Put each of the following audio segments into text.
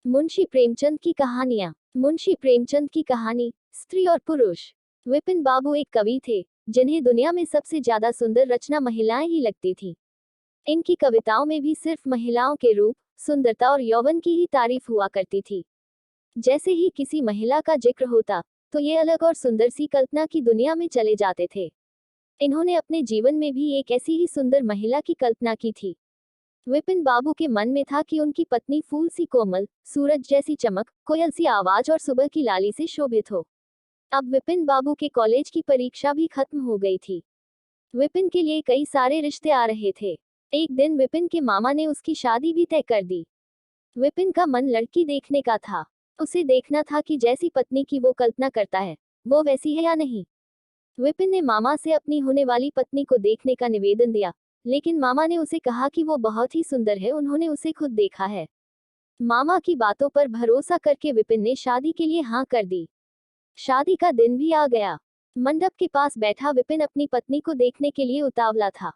मुंशी प्रेमचंद की कहानियां। मुंशी प्रेमचंद की कहानी, स्त्री और पुरुष। विपिन बाबू एक कवि थे जिन्हें दुनिया में सबसे ज्यादा सुंदर रचना महिलाएं ही लगती थी। इनकी कविताओं में भी सिर्फ महिलाओं के रूप, सुंदरता और यौवन की ही तारीफ हुआ करती थी। जैसे ही किसी महिला का जिक्र होता तो ये अलग और सुंदर सी कल्पना की दुनिया में चले जाते थे। इन्होंने अपने जीवन में भी एक ऐसी ही सुंदर महिला की कल्पना की थी। विपिन बाबू के मन में था कि उनकी पत्नी फूल सी कोमल, सूरज जैसी चमक, कोयल सी आवाज और सुबह की लाली से शोभित हो। अब विपिन बाबू के कॉलेज की परीक्षा भी खत्म हो गई थी। विपिन के लिए कई सारे रिश्ते आ रहे थे। एक दिन विपिन के मामा ने उसकी शादी भी तय कर दी। विपिन का मन लड़की देखने का था। उसे देखना था कि जैसी पत्नी की वो कल्पना करता है, वो वैसी है या नहीं। विपिन ने मामा से अपनी होने वाली पत्नी को देखने का निवेदन दिया, लेकिन मामा ने उसे कहा कि वो बहुत ही सुंदर है, उन्होंने उसे खुद देखा है। मामा की बातों पर भरोसा करके विपिन ने शादी के लिए हाँ कर दी। शादी का दिन भी आ गया। मंडप के पास बैठा विपिन अपनी पत्नी को देखने के लिए उतावला था।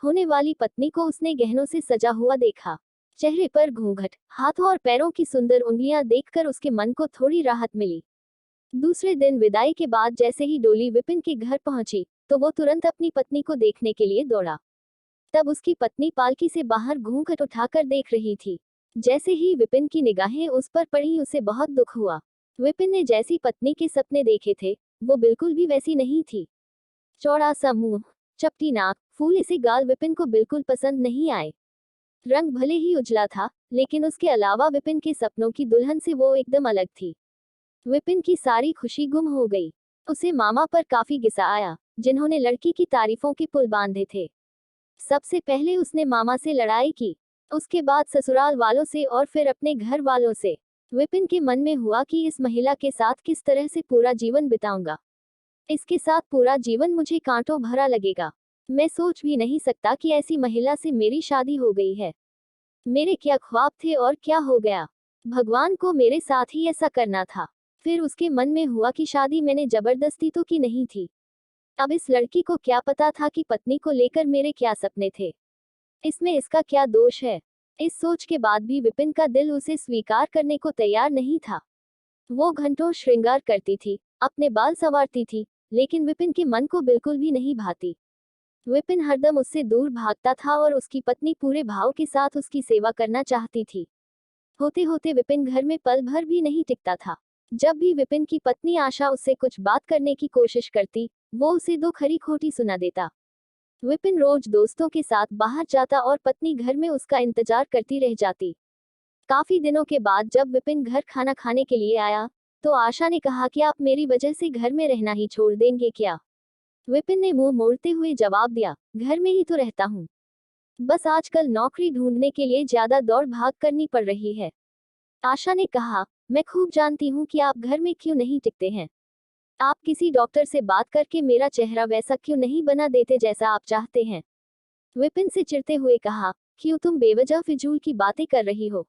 होने वाली पत्नी को उसने गहनों से सजा हुआ देखा। चेहरे पर घूंघट, हाथों और पैरों की सुंदर उंगलियां देखकर उसके मन को थोड़ी राहत मिली। दूसरे दिन विदाई के बाद जैसे ही डोली विपिन के घर पहुंची तो वो तुरंत अपनी पत्नी को देखने के लिए दौड़ा। तब उसकी पत्नी पालकी से बाहर घूंघट उठाकर देख रही थी। जैसे ही विपिन की निगाहें उस पर पड़ी उसे बहुत दुख हुआ। विपिन ने जैसी पत्नी के सपने देखे थे वो बिल्कुल भी वैसी नहीं थी। चौड़ा सा मुंह, चपटी नाक, फूले से गाल विपिन को बिल्कुल पसंद नहीं आए। रंग भले ही उजला था, लेकिन उसके अलावा विपिन के सपनों की दुल्हन से वो एकदम अलग थी। विपिन की सारी खुशी गुम हो गई। उसे मामा पर काफी गुस्सा आया, जिन्होंने लड़की की तारीफों के पुल बांधे थे। सबसे पहले उसने मामा से लड़ाई की, उसके बाद ससुराल वालों से और फिर अपने घर वालों से। विपिन के मन में हुआ कि इस महिला के साथ किस तरह से पूरा जीवन बिताऊंगा। इसके साथ पूरा जीवन मुझे कांटों भरा लगेगा। मैं सोच भी नहीं सकता कि ऐसी महिला से मेरी शादी हो गई है। मेरे क्या ख्वाब थे और क्या हो गया। भगवान को मेरे साथ ही ऐसा करना था। फिर उसके मन में हुआ कि शादी मैंने जबरदस्ती तो की नहीं थी। अब इस लड़की को क्या पता था कि पत्नी को लेकर मेरे क्या सपने थे। इसमें इसका क्या दोष है। इस सोच के बाद भी विपिन का दिल उसे स्वीकार करने को तैयार नहीं था। वो घंटों श्रृंगार करती थी, अपने बाल संवारती थी, लेकिन विपिन के मन को बिल्कुल भी नहीं भाती। विपिन हरदम उससे दूर भागता था और उसकी पत्नी पूरे भाव के साथ उसकी सेवा करना चाहती थी। होते होते विपिन घर में पल भर भी नहीं टिकता था। जब भी विपिन की पत्नी आशा उससे कुछ बात करने की कोशिश करती, वो उसे दो खरी खोटी सुना देता। विपिन रोज दोस्तों के साथ बाहर जाता और पत्नी घर में उसका इंतजार करती रह जाती। काफी दिनों के बाद जब विपिन घर खाना खाने के लिए आया, तो आशा ने कहा कि आप मेरी वजह से घर में रहना ही छोड़ देंगे क्या। विपिन ने मुंह मोड़ते हुए जवाब दिया, घर में ही तो रहता हूँ। बस आजकल नौकरी ढूंढने के लिए ज्यादा दौड़ भाग करनी पड़ रही है। आशा ने कहा, मैं खूब जानती हूँ कि आप घर में क्यों नहीं टिकते हैं। आप किसी डॉक्टर से बात करके मेरा चेहरा वैसा क्यों नहीं बना देते जैसा आप चाहते हैं। विपिन से चिढ़ते हुए कहा, क्यों तुम बेवजह फिजूल की बातें कर रही हो।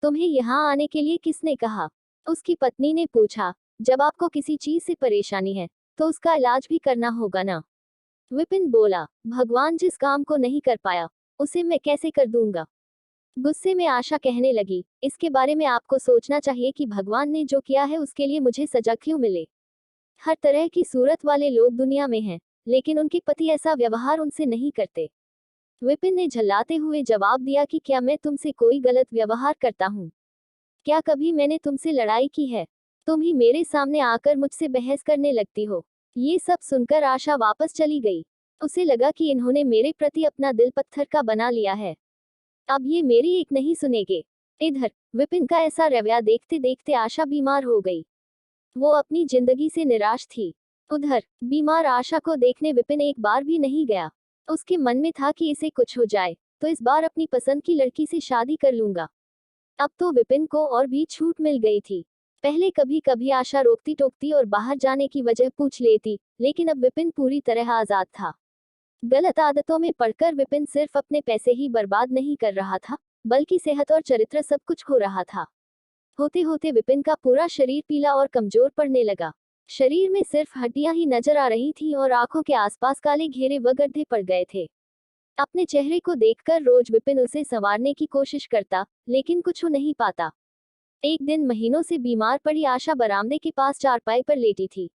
तुम्हें यहाँ आने के लिए किसने कहा। उसकी पत्नी ने पूछा, जब आपको किसी चीज से परेशानी है तो उसका इलाज भी करना होगा ना। विपिन बोला, भगवान जिस काम को नहीं कर पाया उसे मैं कैसे कर दूंगा। गुस्से में आशा कहने लगी, इसके बारे में आपको सोचना चाहिए कि भगवान ने जो किया है उसके लिए मुझे सजा क्यों मिले। हर तरह की सूरत वाले लोग दुनिया में हैं, लेकिन उनके पति ऐसा व्यवहार उनसे नहीं करते। विपिन ने झल्लाते हुए जवाब दिया कि क्या मैं तुमसे कोई गलत व्यवहार करता हूँ। क्या कभी मैंने तुमसे लड़ाई की है। तुम ही मेरे सामने आकर मुझसे बहस करने लगती हो। ये सब सुनकर आशा वापस चली गई। उसे लगा कि इन्होंने मेरे प्रति अपना दिल पत्थर का बना लिया है। अब ये मेरी एक नहीं सुनेंगे। इधर विपिन का ऐसा रवैया देखते देखते आशा बीमार हो गई। वो अपनी जिंदगी से निराश थी। उधर बीमार आशा को देखने विपिन एक बार भी नहीं गया। उसके मन में था कि इसे कुछ हो जाए तो इस बार अपनी पसंद की लड़की से शादी कर लूंगा। अब तो विपिन को और भी छूट मिल गई थी। पहले कभी कभी आशा रोकती टोकती और बाहर जाने की वजह पूछ लेती, लेकिन अब विपिन पूरी तरह आजाद था। गलत आदतों में पड़कर विपिन सिर्फ अपने पैसे ही बर्बाद नहीं कर रहा था, बल्कि सेहत और चरित्र सब कुछ खो रहा था। होते होते विपिन का पूरा शरीर पीला और कमजोर पड़ने लगा। शरीर में सिर्फ हड्डियां ही नजर आ रही थीं और आंखों के आसपास काले घेरे व गड्ढे पड़ गए थे। अपने चेहरे को देखकर रोज विपिन उसे संवारने की कोशिश करता, लेकिन कुछ हो नहीं पाता। एक दिन महीनों से बीमार पड़ी आशा बरामदे के पास चारपाई पर लेटी थी।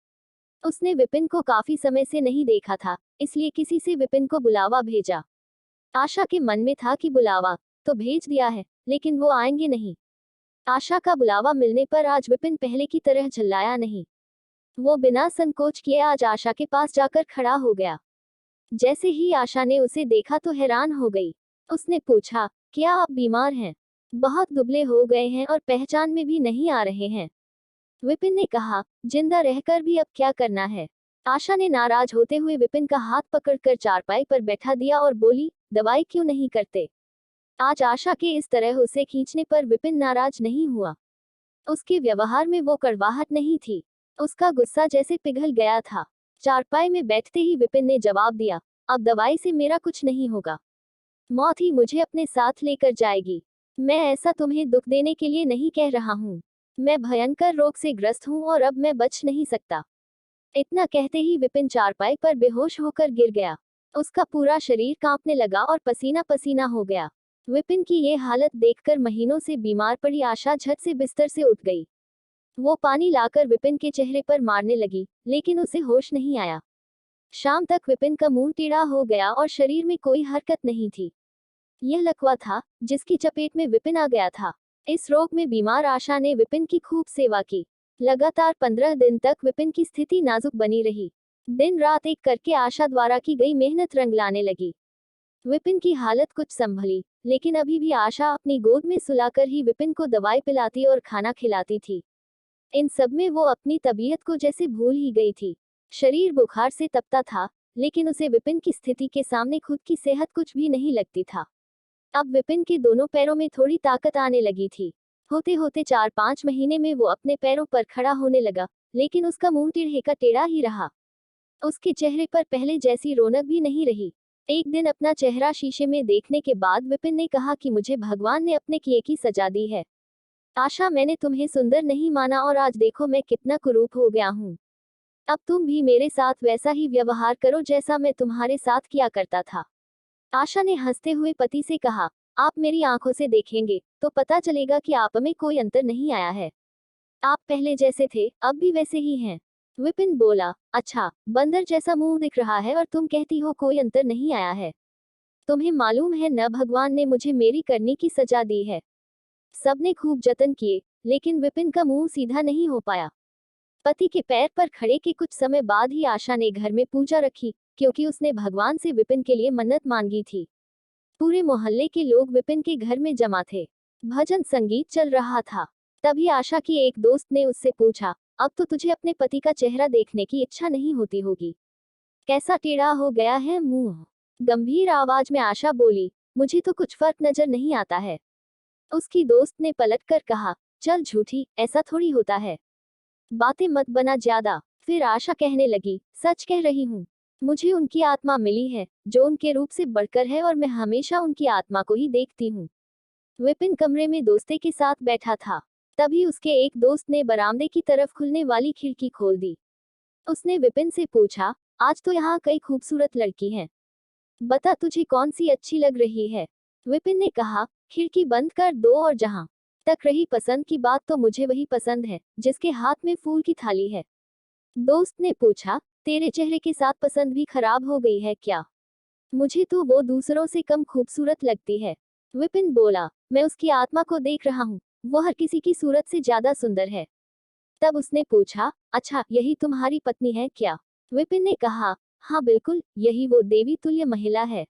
उसने विपिन को काफी समय से नहीं देखा था, इसलिए किसी से विपिन को बुलावा भेजा। आशा के मन में था कि बुलावा तो भेज दिया है, लेकिन वो आएंगे नहीं। आशा का बुलावा मिलने पर आज विपिन पहले की तरह झल्लाया नहीं। वो बिना संकोच किए आज आशा के पास जाकर खड़ा हो गया। जैसे ही आशा ने उसे देखा तो हैरान हो गई। उसने पूछा, क्या आप बीमार हैं? बहुत दुबले हो गए हैं और पहचान में भी नहीं आ रहे हैं। विपिन ने कहा, जिंदा रहकर भी अब क्या करना है? आशा ने नाराज होते हुए विपिन का हाथ पकड़कर चारपाई पर बैठा दिया और बोली, दवाई क्यों नहीं करते? आज आशा के इस तरह उसे खींचने पर विपिन नाराज नहीं हुआ। उसके व्यवहार में वो कड़वाहट नहीं थी। उसका गुस्सा जैसे पिघल गया था। चारपाई में बैठते ही विपिन ने जवाब दिया, अब दवाई से मेरा कुछ नहीं होगा। मौत ही मुझे अपने साथ लेकर जाएगी। मैं ऐसा तुम्हें दुख देने के लिए नहीं कह रहा हूँ। मैं भयंकर रोग से ग्रस्त हूँ और अब मैं बच नहीं सकता। इतना कहते ही विपिन चारपाई पर बेहोश होकर गिर गया। उसका पूरा शरीर कांपने लगा और पसीना पसीना हो गया। विपिन की ये हालत देखकर महीनों से बीमार पड़ी आशा झट से बिस्तर से उठ गई। वो पानी लाकर विपिन के चेहरे पर मारने लगी, लेकिन उसे होश नहीं आया। शाम तक विपिन का मुंह टेढ़ा हो गया और शरीर में कोई हरकत नहीं थी। यह लकवा था, जिसकी चपेट में विपिन आ गया था। इस रोग में बीमार आशा ने विपिन की खूब सेवा की। लगातार 15 दिन तक विपिन की स्थिति नाजुक बनी रही। दिन रात एक करके आशा द्वारा की गई मेहनत रंग लाने लगी। विपिन की हालत कुछ संभली, लेकिन अभी भी आशा अपनी गोद में सुलाकर ही विपिन को दवाई पिलाती और खाना खिलाती थी। इन सब में वो अपनी तबीयत को जैसे भूल ही गई थी। शरीर बुखार से तपता था, लेकिन उसे विपिन की स्थिति के सामने खुद की सेहत कुछ भी नहीं लगती था। अब विपिन के दोनों पैरों में थोड़ी ताकत आने लगी थी। होते होते 4-5 महीने में वो अपने पैरों पर खड़ा होने लगा, लेकिन उसका मुंह टेढ़े का टेढ़ा ही रहा। उसके चेहरे पर पहले जैसी रौनक भी नहीं रही। एक दिन अपना चेहरा शीशे में देखने के बाद विपिन ने कहा कि मुझे भगवान ने अपने किए की सजा दी है। आशा, मैंने तुम्हें सुंदर नहीं माना और आज देखो मैं कितना कुरूप हो गया हूँ। अब तुम भी मेरे साथ वैसा ही व्यवहार करो जैसा मैं तुम्हारे साथ किया करता था। आशा ने हंसते हुए पति से कहा, आप मेरी आंखों से देखेंगे तो पता चलेगा कि आप में कोई अंतर नहीं आया है। आप पहले जैसे थे अब भी वैसे ही हैं। विपिन बोला, अच्छा, बंदर जैसा मुंह दिख रहा है और तुम कहती हो कोई अंतर नहीं आया है। तुम्हें मालूम है न, भगवान ने मुझे मेरी करनी की सजा दी है। सबने खूब जतन किए, लेकिन विपिन का मुंह सीधा नहीं हो पाया। पति के पैर पर खड़े के कुछ समय बाद ही आशा ने घर में पूजा रखी, क्योंकि उसने भगवान से विपिन के लिए मन्नत मांगी थी। पूरे मोहल्ले के लोग विपिन के घर में जमा थे। भजन संगीत चल रहा था। तभी आशा की एक दोस्त ने उससे पूछा, अब तो तुझे अपने पति का चेहरा देखने की इच्छा नहीं होती होगी। कैसा टेढ़ा हो गया है मुंह? गंभीर आवाज में आशा बोली, मुझे तो कुछ फर्क नजर नहीं आता है। उसकी दोस्त ने पलटकर कहा, चल झूठी, ऐसा थोड़ी होता है। बातें मत बना ज्यादा। फिर आशा कहने लगी, सच कह रही हूँ। मुझे उनकी आत्मा मिली है, जो उनके रूप से बढ़कर है और मैं हमेशा उनकी आत्मा को ही देखती हूँ। विपिन कमरे में दोस्ते के साथ बैठा था। तभी उसके एक दोस्त ने बरामदे की तरफ खुलने वाली खिड़की खोल दी। उसने विपिन से पूछा, आज तो यहाँ कई खूबसूरत लड़की हैं। बता तुझे कौन सी अच्छी लग रही है? विपिन ने कहा, खिड़की बंद कर दो और जहाँ तक रही पसंद की बात, तो मुझे वही पसंद है जिसके हाथ में फूल की थाली है। दोस्त ने पूछा, तेरे चेहरे के साथ पसंद भी खराब हो गई है क्या? मुझे तो वो दूसरों से कम खूबसूरत लगती है। विपिन बोला, मैं उसकी आत्मा को देख रहा हूँ, वो हर किसी की सूरत से ज्यादा सुंदर है। तब उसने पूछा, अच्छा, यही तुम्हारी पत्नी है क्या? विपिन ने कहा, हाँ बिल्कुल, यही वो देवी तुल्य महिला है।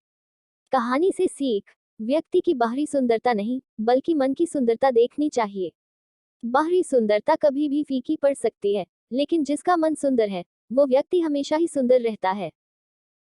कहानी से सीख, व्यक्ति की बाहरी सुंदरता नहीं, बल्कि मन की सुंदरता देखनी चाहिए। बाहरी सुंदरता कभी भी फीकी पड़ सकती है, लेकिन जिसका मन सुंदर है, वो व्यक्ति हमेशा ही सुंदर रहता है।